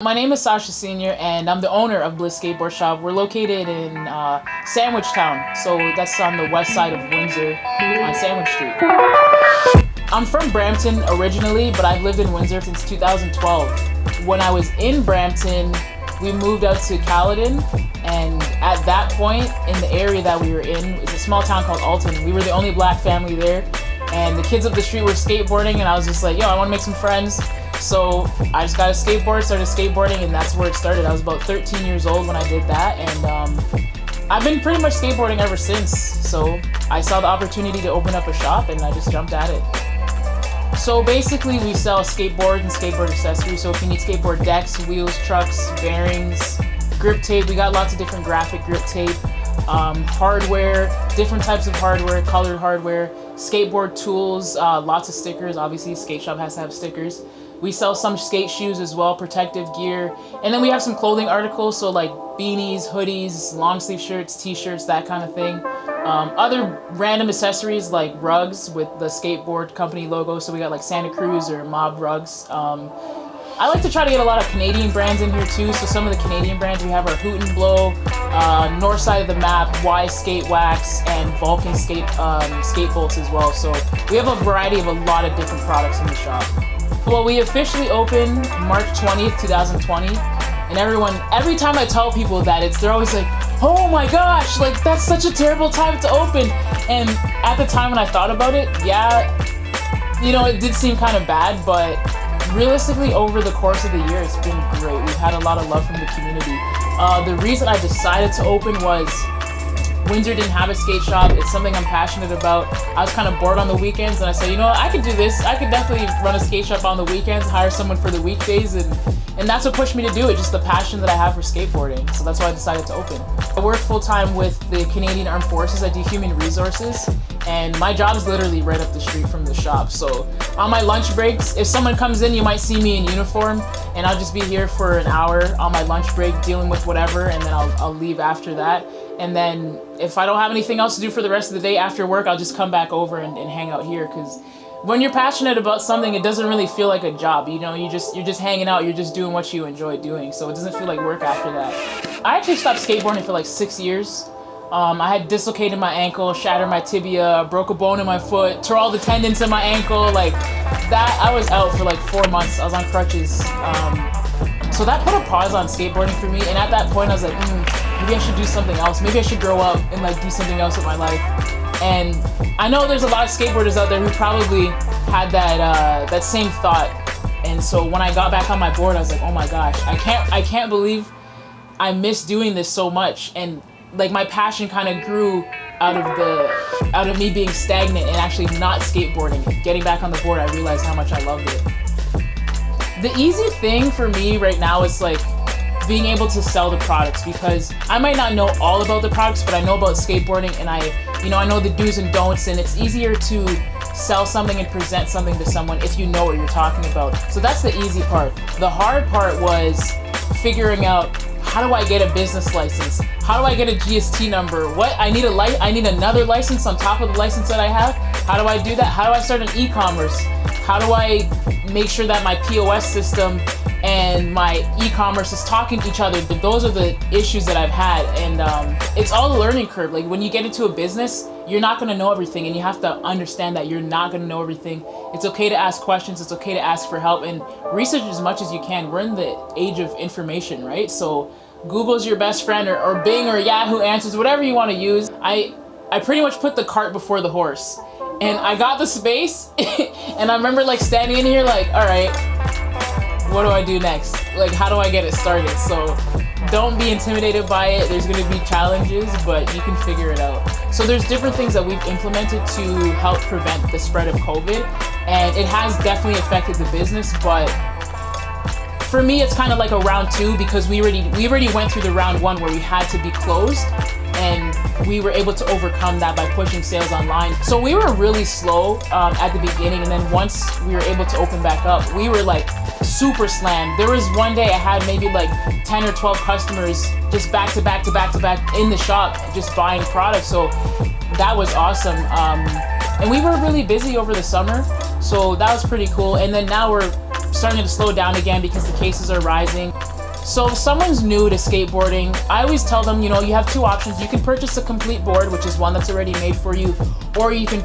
My name is Sasha Sr. and I'm the owner of Bliss Skateboard Shop. We're located in Sandwich Town, so that's on the west side of Windsor on Sandwich Street. I'm from Brampton originally, but I've lived in Windsor since 2012. When I was in Brampton, we moved out to Caledon, and at that point in the area that we were in, it's a small town called Alton. We were the only black family there, and the kids up the street were skateboarding, and I was just like, yo, I want to make some friends. So I just got a skateboard, started skateboarding, and that's where it started. I was about 13 years old when I did that, and I've been pretty much skateboarding ever since. So I saw the opportunity to open up a shop, and I just jumped at it. So basically we sell skateboards and skateboard accessories. So if you need skateboard decks, wheels, trucks, bearings, grip tape, we got lots of different graphic grip tape, hardware, different types of hardware, colored hardware, skateboard tools, lots of stickers. Obviously, skate shop has to have stickers. We sell some skate shoes as well, protective gear. And then we have some clothing articles, so like beanies, hoodies, long sleeve shirts, t-shirts, that kind of thing. Other random accessories like rugs with the skateboard company logo. So we got like Santa Cruz or Mob rugs. I like to try to get a lot of Canadian brands in here too. So some of the Canadian brands we have are Hoot and Blow, North Side of the Map, Y Skate Wax, and Vulcan skate bolts as well. So we have a variety of a lot of different products in the shop. Well, we officially opened March 20th, 2020, and every time I tell people that, they're always like, oh my gosh, like that's such a terrible time to open. And at the time when I thought about it, yeah, you know, it did seem kind of bad, but realistically over the course of the year, it's been great. We've had a lot of love from the community. The reason I decided to open was Windsor didn't have a skate shop. It's something I'm passionate about. I was kind of bored on the weekends, and I said, you know what, I could do this. I could definitely run a skate shop on the weekends, hire someone for the weekdays, and that's what pushed me to do it, just the passion that I have for skateboarding. So that's why I decided to open. I work full-time with the Canadian Armed Forces. I do human resources, and my job is literally right up the street from the shop. So on my lunch breaks, if someone comes in, you might see me in uniform, and I'll just be here for an hour on my lunch break dealing with whatever, and then I'll leave after that. And then if I don't have anything else to do for the rest of the day after work, I'll just come back over and hang out here. Because when you're passionate about something, it doesn't really feel like a job. You know, you're just hanging out. You're just doing what you enjoy doing. So it doesn't feel like work after that. I actually stopped skateboarding for like 6 years. I had dislocated my ankle, shattered my tibia, broke a bone in my foot, tore all the tendons in my ankle. Like that, I was out for like 4 months. I was on crutches. So that put a pause on skateboarding for me. And at that point, I was like, maybe I should do something else. Maybe I should grow up and like do something else with my life. And I know there's a lot of skateboarders out there who probably had that same thought. And so when I got back on my board, I was like, oh my gosh, I can't believe I miss doing this so much. And like my passion kind of grew out of me being stagnant and actually not skateboarding. Getting back on the board, I realized how much I loved it. The easy thing for me right now is like being able to sell the products, because I might not know all about the products, but I know about skateboarding, and I know the do's and don'ts, and it's easier to sell something and present something to someone if you know what you're talking about. So that's the easy part. The hard part was figuring out, how do I get a business license? How do I get a GST number? I need another license on top of the license that I have. How do I do that? How do I start an e-commerce? How do I make sure that my POS system and my e-commerce is talking to each other? Those are the issues that I've had, and it's all a learning curve. Like when you get into a business, you're not going to know everything, and you have to understand that you're not going to know everything. It's okay to ask questions. It's okay to ask for help, and research as much as you can. We're in the age of information, right? So Google's your best friend, or Bing or Yahoo Answers, whatever you want to use. I pretty much put the cart before the horse, and I got the space and I remember like standing in here like, all right, what do I do next? Like, how do I get it started? So don't be intimidated by it. There's going to be challenges, but you can figure it out. So there's different things that we've implemented to help prevent the spread of COVID, and it has definitely affected the business, but for me, it's kind of like a round two, because we already went through the round one where we had to be closed, and we were able to overcome that by pushing sales online. So we were really slow at the beginning, and then once we were able to open back up, we were like super slammed. There was one day I had maybe like 10 or 12 customers just back to back in the shop, just buying products. So that was awesome. And we were really busy over the summer, so that was pretty cool. And then now we're starting to slow down again because the cases are rising. So if someone's new to skateboarding, I always tell them, you know, you have two options. You can purchase a complete board, which is one that's already made for you, or you can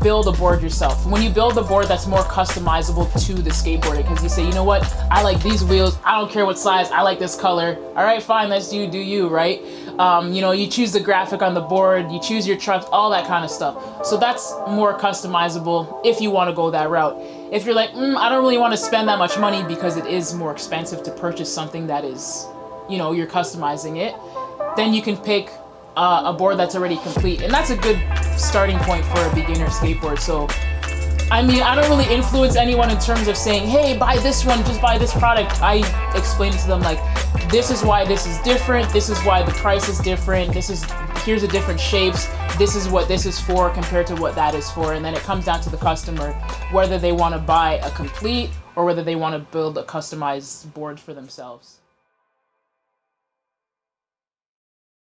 build a board yourself. When you build a board, that's more customizable to the skateboarder, because you say, you know what, I like these wheels, I don't care what size, I like this color. All right, fine, that's you, do you, right? You know, you choose the graphic on the board, you choose your truck, all that kind of stuff. So that's more customizable if you want to go that route. If you're like, I don't really want to spend that much money because it is more expensive to purchase something that is, you know, you're customizing it, then you can pick a board that's already complete. And that's a good starting point for a beginner skateboard. So, I mean, I don't really influence anyone in terms of saying, hey, buy this one, just buy this product. I explain to them, like, this is why this is different, this is why the price is different, here's the different shapes, this is what this is for compared to what that is for. And then it comes down to the customer whether they want to buy a complete or whether they want to build a customized board for themselves.